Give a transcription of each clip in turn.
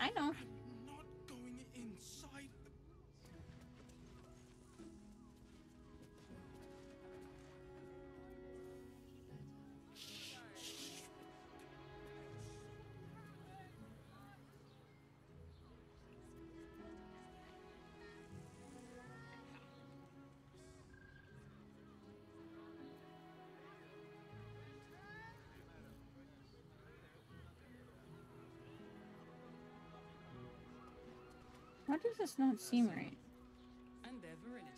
I know. I'm not going inside. Why does this not seem right? And their virility.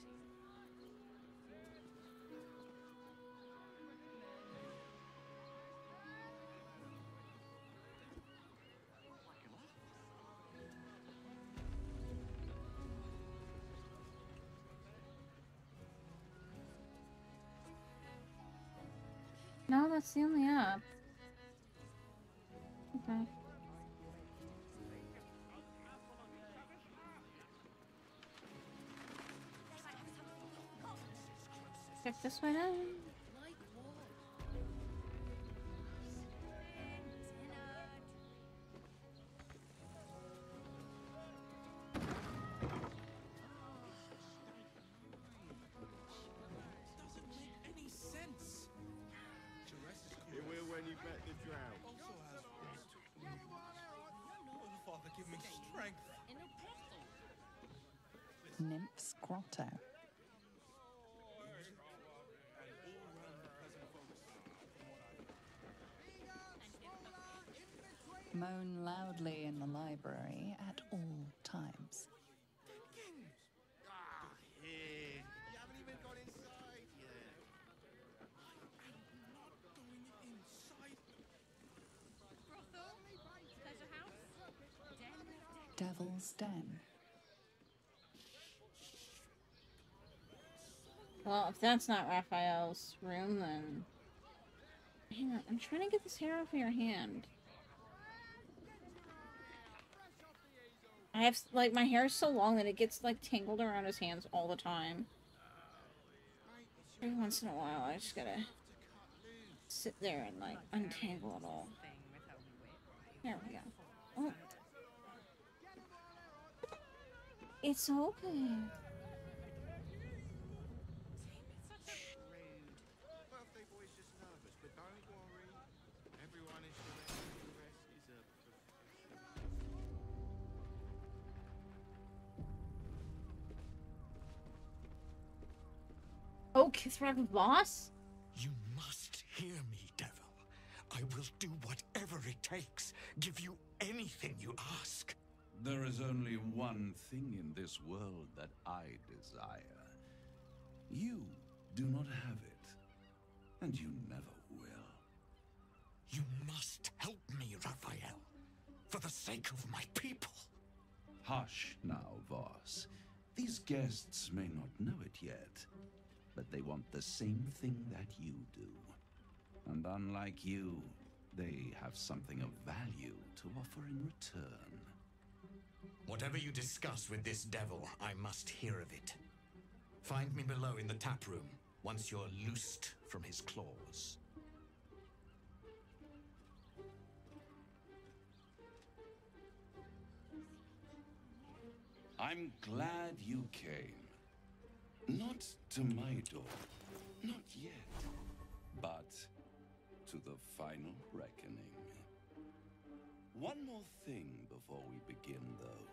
No, that's the only up. Okay. Check this way down. Like what? Doesn't make any sense. It will when you bet the drought. Also has rust. Oh, Father, give me strength. In a brothel. Nymph's Grotto. Moan loudly in the library at all times. Ah, here. You haven't even got inside yet. I'm not going inside. Brothel, pleasure house, den of Devil's Den. Well, if that's not Raphael's room, then... Hang on, I'm trying to get this hair off of your hand. I have, like, my hair is so long that it gets, like, tangled around his hands all the time. Every once in a while, I just gotta sit there and, like, untangle it all. There we go. Oh. It's open. Birthday boy's just nervous, but don't worry. Everyone is sure that the rest is a Oh, Kithrak boss? You must hear me, devil. I will do whatever it takes, give you anything you ask. There is only one thing in this world that I desire. You do not have it, and you never will. You must help me, Raphael, for the sake of my people. Hush now, Voss. These guests may not know it yet, but they want the same thing that you do. And unlike you, they have something of value to offer in return. Whatever you discuss with this devil, I must hear of it. Find me below in the tap room, once you're loosed from his claws. I'm glad you came. Not to my door, not yet, but to the final reckoning. One more thing before we begin, though.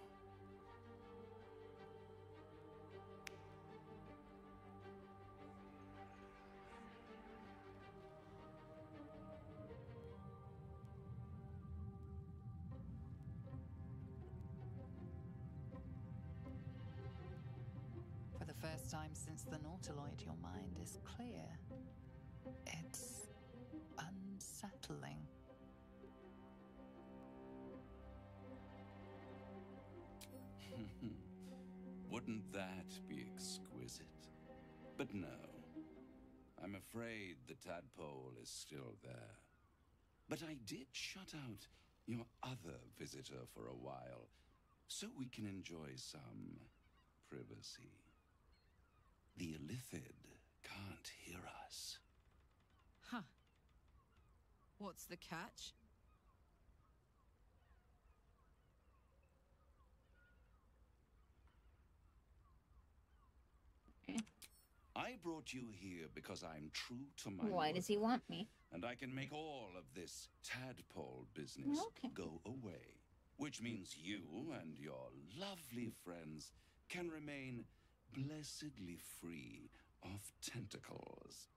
For the first time since the Nautiloid, your mind is clear. It's unsettling. Wouldn't that be exquisite? But no. I'm afraid the tadpole is still there. But I did shut out your other visitor for a while, so we can enjoy some privacy. The Illithid can't hear us. Huh. What's the catch? I brought you here because I'm true to my Why word, does he want me? and I can make all of this tadpole business Okay. go away. Which means you and your lovely friends can remain blessedly free of tentacles.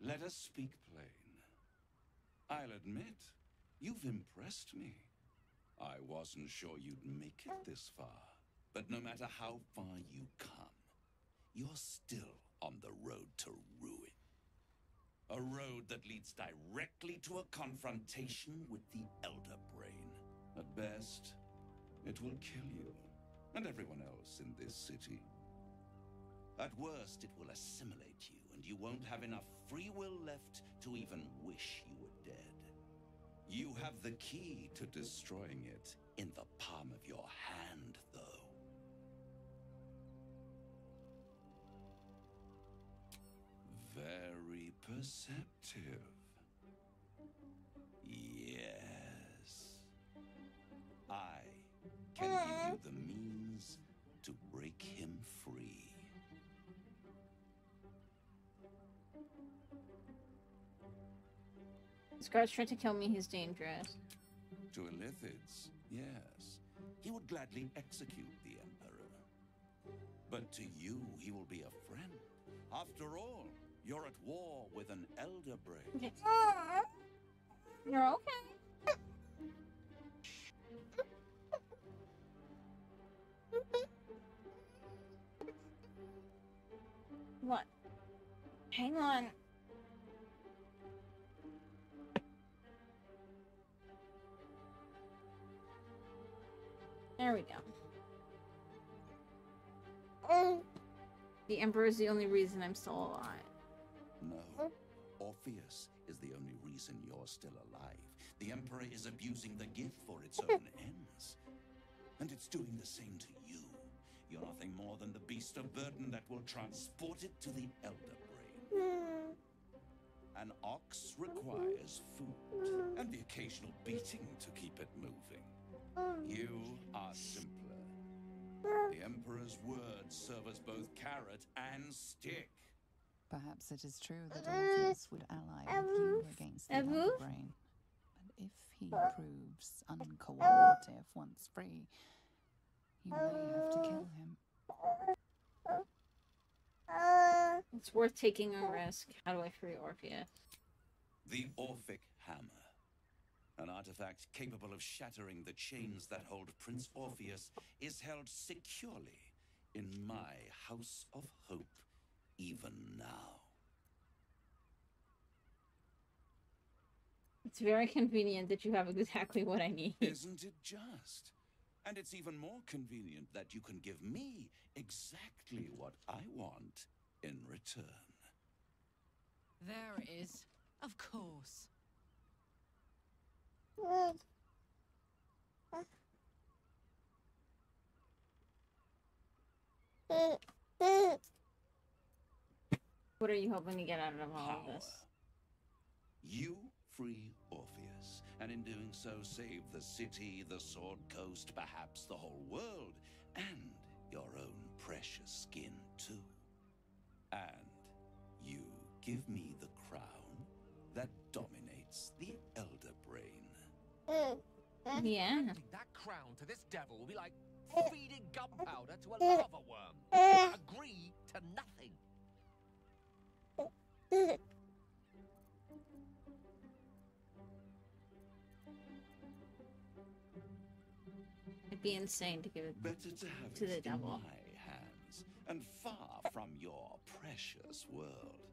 Let us speak plain. I'll admit, you've impressed me. I wasn't sure you'd make it this far, but no matter how far you come, you're still on the road to ruin. A road that leads directly to a confrontation with the Elder Brain. At best, it will kill you and everyone else in this city. At worst, it will assimilate you, and you won't have enough free will left to even wish you were dead. You have the key to destroying it in the palm of your hand, though. Very perceptive. Yes. I can give you the means to break him free. This guard's trying to kill me, he's dangerous. To Illithids, yes. He would gladly execute the Emperor. But to you, he will be a friend. After all, you're at war with an Elder Brain. You're okay. What? Hang on. There we go. The Emperor is the only reason I'm still alive. No. Orpheus is the only reason you're still alive. The Emperor is abusing the gift for its own ends. And it's doing the same to you. You're nothing more than the beast of burden that will transport it to the Elder Brain. An ox requires food, and the occasional beating to keep it moving. You are simpler. The Emperor's words serve as both carrot and stick. Perhaps it is true that Orpheus would ally with you against the Elder Brain. But if he proves uncooperative once free, you may have to kill him. It's worth taking a risk. How do I free Orpheus? The Orphic Hammer. An artifact capable of shattering the chains that hold Prince Orpheus is held securely in my House of Hope, even now. It's very convenient that you have exactly what I need. Isn't it just? And it's even more convenient that you can give me exactly what I want in return. There it is. Of course. What are you hoping to get out of all of this? You free Orpheus, and in doing so save the city, the Sword Coast, perhaps the whole world, and your own precious skin too. And you give me the crown that dominates the Elder Brain. Yeah. That crown to this devil will be like feeding gunpowder to a lava worm. Agree to nothing. It'd be insane to give it Better to have to the it in devil. my hands, and far from your precious world,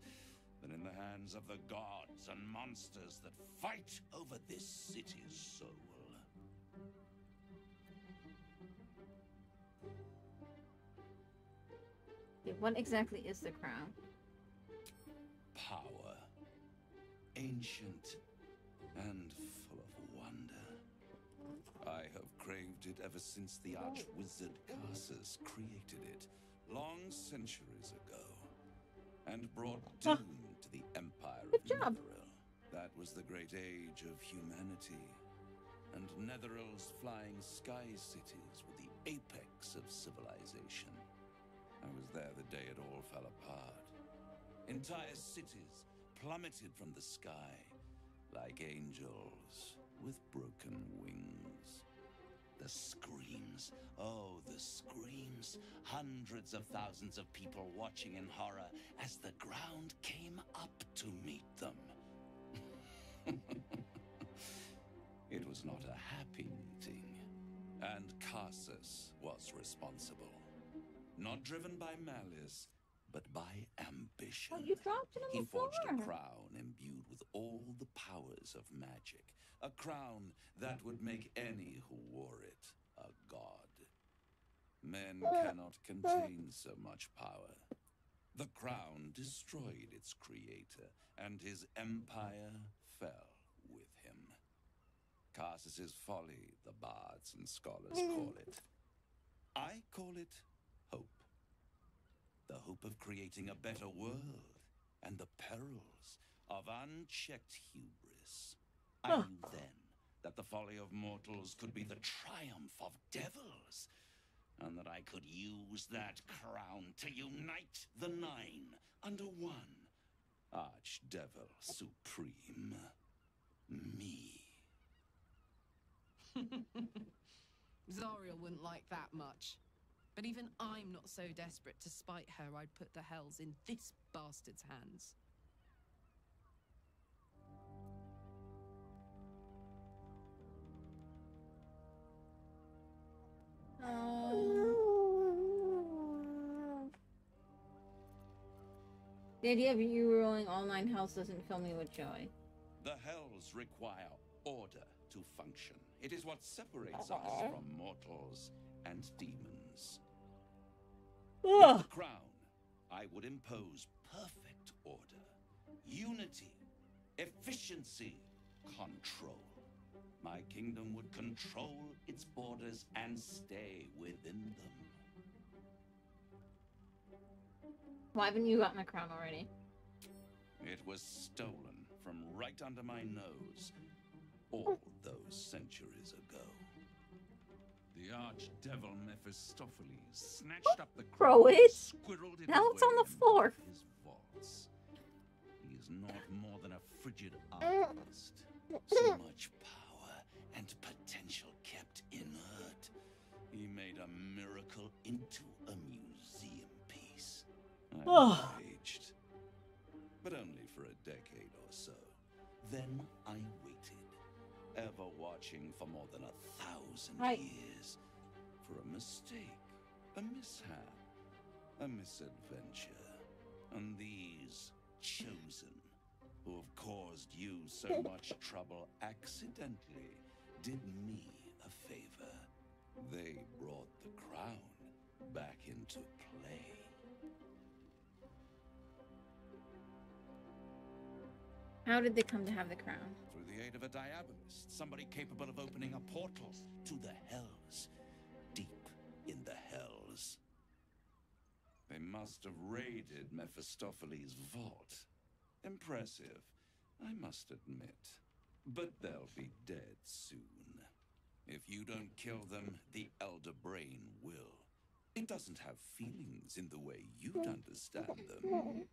than in the hands of the gods and monsters that fight over this city's soul. Yeah, what exactly is the crown? Power. Ancient and full of wonder. I have craved it ever since the arch-wizard Carsus created it, long centuries ago, and brought doom to the empire of Netheril. That was the great age of humanity, and Netheril's flying sky cities were the apex of civilization. I was there the day it all fell apart. Entire cities plummeted from the sky like angels with broken wings. The screams, oh, the screams. Hundreds of thousands of people watching in horror as the ground came up to meet them. It was not a happy meeting, and Carsus was responsible. Not driven by malice, but by ambition. Oh, you dropped it on He the floor. forged a crown imbued with all the powers of magic. A crown that would make any who wore it a god. Men cannot contain so much power. The crown destroyed its creator, and his empire fell with him. Carsus's folly, the bards and scholars call it. I call it hope. The hope of creating a better world, and the perils of unchecked hubris. I knew then that the folly of mortals could be the triumph of devils, and that I could use that crown to unite the nine under one Archdevil Supreme. Me. Zariel wouldn't like that much. But even I'm not so desperate to spite her I'd put the hells in this bastard's hands. The idea of you ruling all 9 hells doesn't fill me with joy. The hells require order to function. It is what separates us from mortals and demons. With the crown, I would impose perfect order, unity, efficiency, control. My kingdom would control its borders and stay within them. Why haven't you gotten a crown already? It was stolen from right under my nose all those centuries ago. The archdevil Mephistopheles snatched up the Throw crown, it. squirreled it Now it's away on the in floor. his vaults. He is not more than a frigid artist. So much power and potential kept inert. He made a miracle into a museum piece. I raged, but only for a decade or so. Then I waited, ever watching for more than 1,000 years, for a mistake, a mishap, a misadventure. And these chosen, who have caused you so much trouble accidentally, did me a favor. They brought the crown back into play. How did they come to have the crown? Through the aid of a diabolist, somebody capable of opening a portal to the hells, deep in the hells. They must have raided Mephistopheles' vault. Impressive, I must admit. But they'll be dead soon. If you don't kill them, the Elder Brain will. It doesn't have feelings in the way you'd understand them.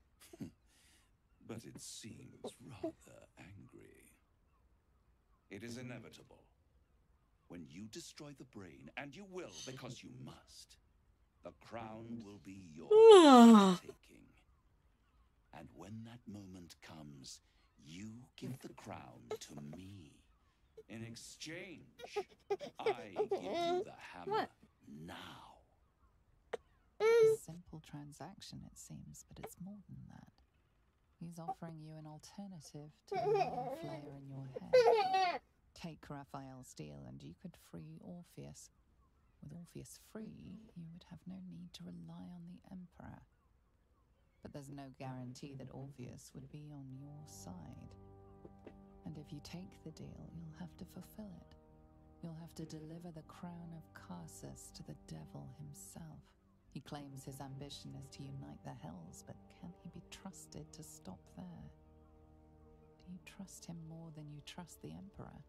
But it seems rather angry. It is inevitable. When you destroy the brain, and you will because you must, the crown will be yours for taking. And when that moment comes, you give the crown to me. In exchange, I give you the hammer now. A simple transaction, it seems, but it's more than that. He's offering you an alternative to the mind flayer in your head. Take Raphael's deal and you could free Orpheus. With Orpheus free, you would have no need to rely on the Emperor. But there's no guarantee that Orpheus would be on your side. And if you take the deal, you'll have to fulfill it. You'll have to deliver the crown of Carsus to the devil himself. He claims his ambition is to unite the hells, but can he be trusted to stop there? Do you trust him more than you trust the Emperor?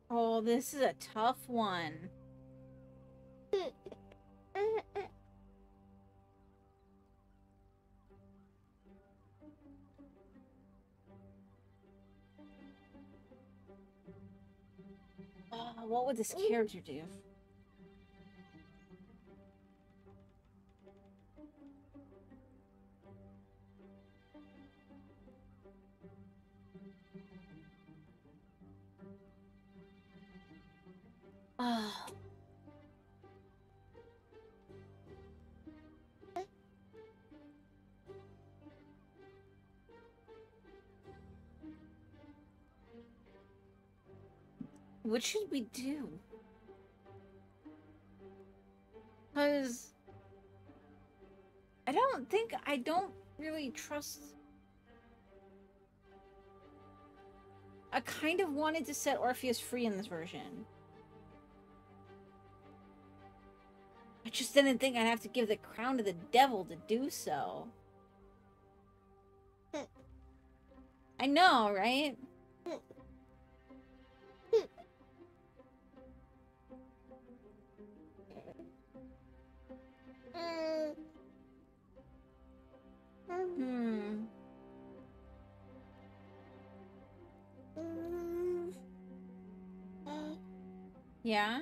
Oh, this is a tough one. What would this character do? Oh. What should we do? Because I don't really trust. I kind of wanted to set Orpheus free in this version. I just didn't think I'd have to give the crown to the devil to do so. I know, right? Hmm. Yeah?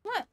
What?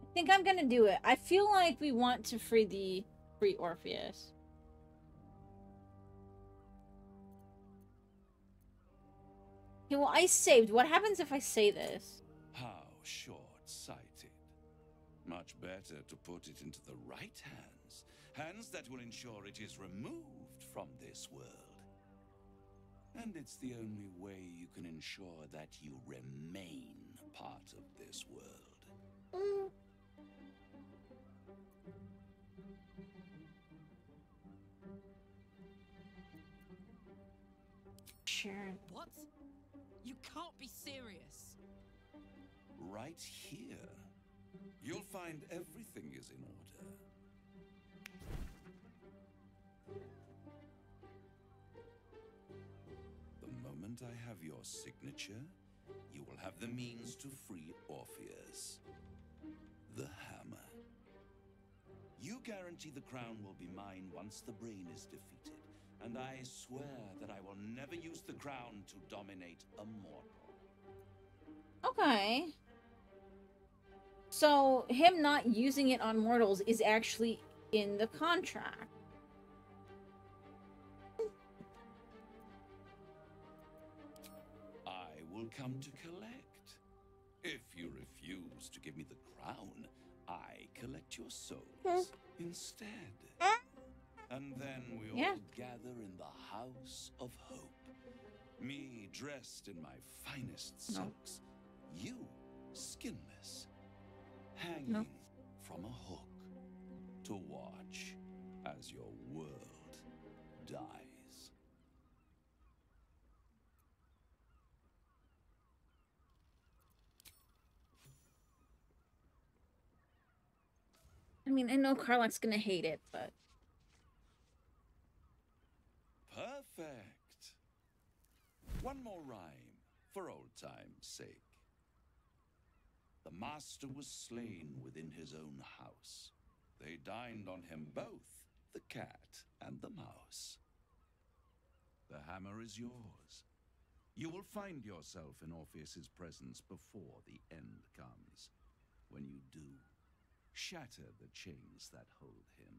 I think I'm gonna do it. I feel like we want to free Orpheus. Okay, well, I saved. What happens if I say this? How short-sighted. Much better to put it into the right hands. Hands that will ensure it is removed from this world. And it's the only way you can ensure that you remain part of this world. Sure. What? You can't be serious. Right here, you'll find everything is in order. The moment I have your signature, you will have the means to free Orpheus. The hammer. You guarantee the crown will be mine once the brain is defeated. And I swear that I will never use the crown to dominate a mortal. Okay. So, him not using it on mortals is actually in the contract. I will come to collect. If you refuse to give me the crown, I collect your souls instead. And then we all gather in the House of Hope. Me dressed in my finest silks. You skinless. Hanging from a hook to watch as your world dies. I mean, I know Karlach's gonna hate it, but... Perfect. One more rhyme, for old time's sake. The master was slain within his own house. They dined on him both, the cat and the mouse. The hammer is yours. You will find yourself in Orpheus's presence before the end comes. When you do, shatter the chains that hold him.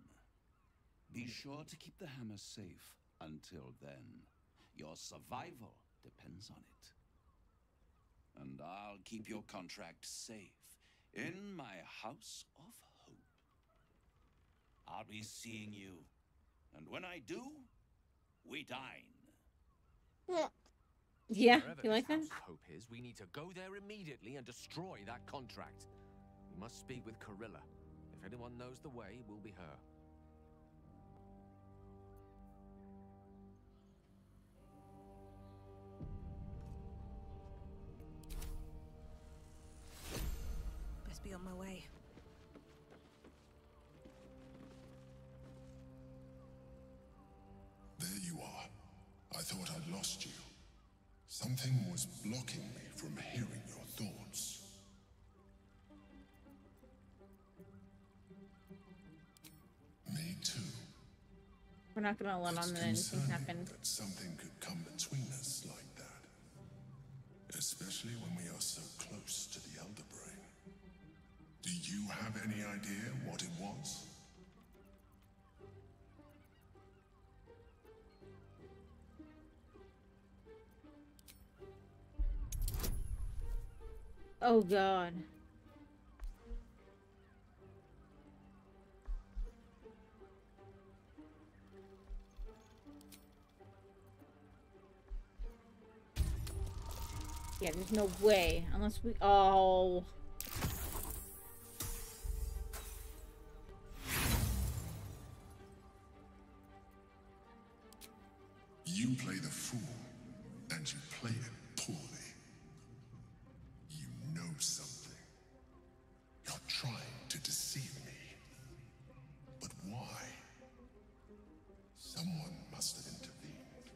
Be sure to keep the hammer safe until then. Your survival depends on it. And I'll keep your contract safe in my house of hope. I'll be seeing you. And when I do, we dine. Yeah, Wherever you this like that? House of Hope is, we need to go there immediately and destroy that contract. We must speak with Corilla. If anyone knows the way, it will be her. Best be on my way. There you are. I thought I'd lost you. Something was blocking me from hearing your thoughts. Me too. We're not gonna let It's on that anything concerning happened. that something could come between us like that. Especially when we are so close to the Elder Brain. Do you have any idea what it was? Oh god. Yeah, there's no way. Unless we... Oh. You play the fool, and you play it poorly. You know something. You're trying to deceive me. But why? Someone must have intervened.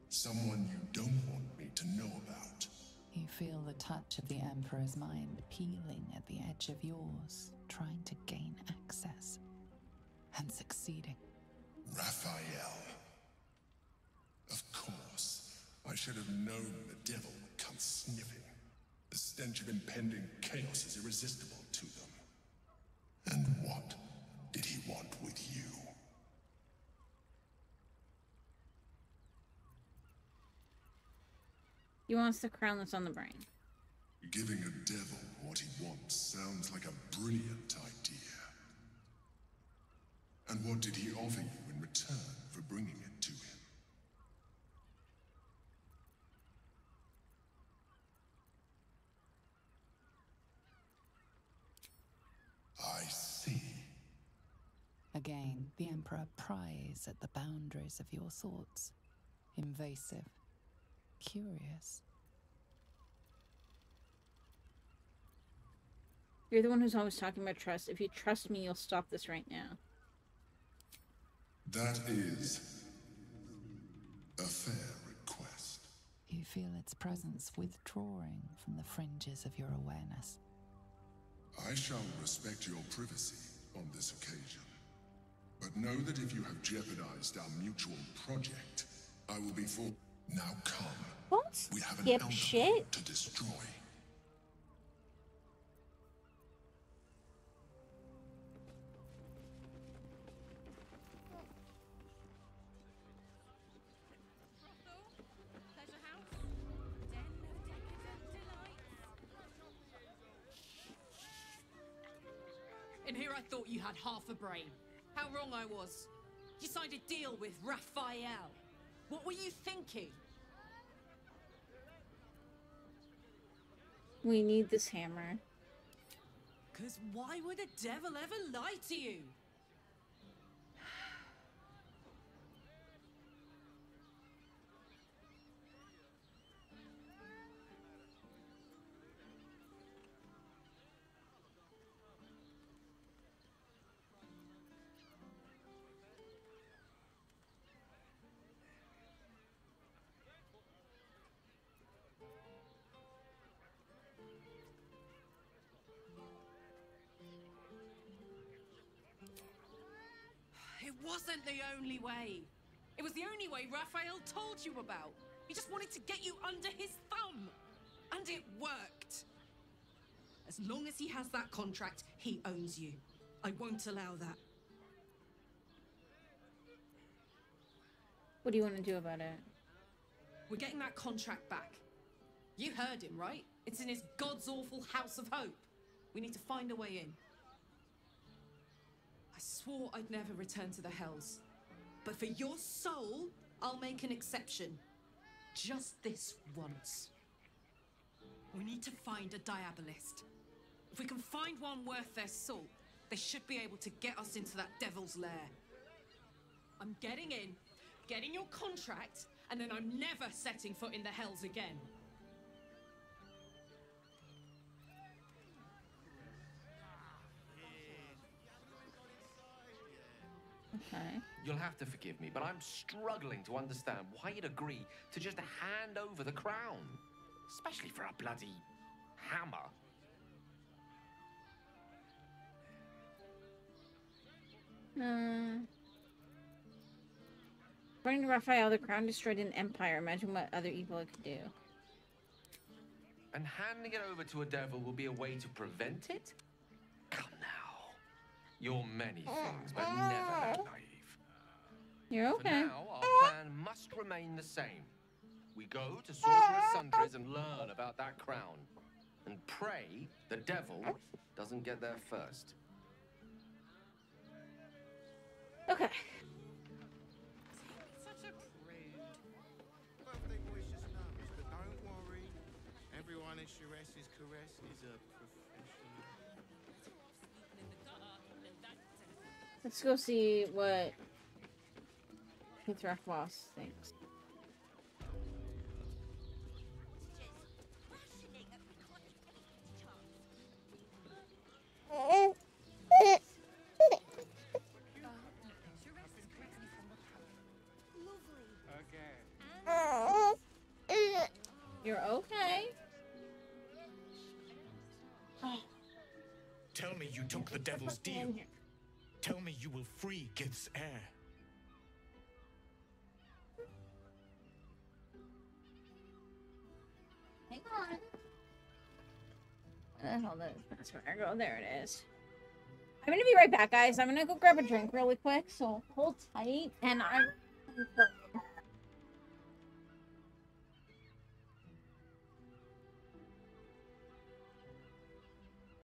Someone you don't want me to know about. You feel the touch of the Emperor's mind peeling at the edge of yours, trying to gain access. And succeeding. Raphael. Of course. I should have known the devil would come sniffing. The stench of impending chaos is irresistible to them. And what did he want with you? He wants the crown that's on the brain. Giving a devil what he wants sounds like a brilliant idea. And what did he offer you in return for bringing it to him? I see. Again, the Emperor pries at the boundaries of your thoughts. Invasive. Curious. You're the one who's always talking about trust. If you trust me, you'll stop this right now. That is a fair request. You feel its presence withdrawing from the fringes of your awareness. I shall respect your privacy on this occasion. But know that if you have jeopardized our mutual project, I will be for... Now come. What? We have an Yep, elder shit. to destroy. In here I thought you had half a brain. How wrong I was. You signed a deal with Raphael. What were you thinking? We need this hammer. 'Cause why would a devil ever lie to you? It wasn't the only way. It was the only way Raphael told you about. He just wanted to get you under his thumb. And it worked. As long as he has that contract, he owns you. I won't allow that. What do you want to do about it? We're getting that contract back. You heard him, right? It's in his god's awful House of Hope. We need to find a way in. I swore I'd never return to the Hells. But for your soul, I'll make an exception. Just this once. We need to find a Diabolist. If we can find one worth their salt, they should be able to get us into that devil's lair. I'm getting in, getting your contract, and then I'm never setting foot in the Hells again. Okay. You'll have to forgive me, but I'm struggling to understand why you'd agree to just hand over the crown. Especially for a bloody hammer. According to Raphael, the crown destroyed an empire. Imagine what other evil it could do. And handing it over to a devil will be a way to prevent it? Come now. You're many things, but never that naive. You're okay. For now, our plan must remain the same. We go to Sorcerer's Sundries and learn about that crown. And pray the devil doesn't get there first. Okay. Such a prude. Birthday boy's just nervous, but don't worry. Everyone in Sharess's caress is a professional. Let's go see what Pithrath Boss thinks. You're okay. Oh. Tell me you took the devil's deal. Tell me you will free Gith's heir. Hang on. Where the hell is password? Go, there it is. I'm gonna be right back, guys. I'm gonna go grab a drink really quick, so hold tight, and I'm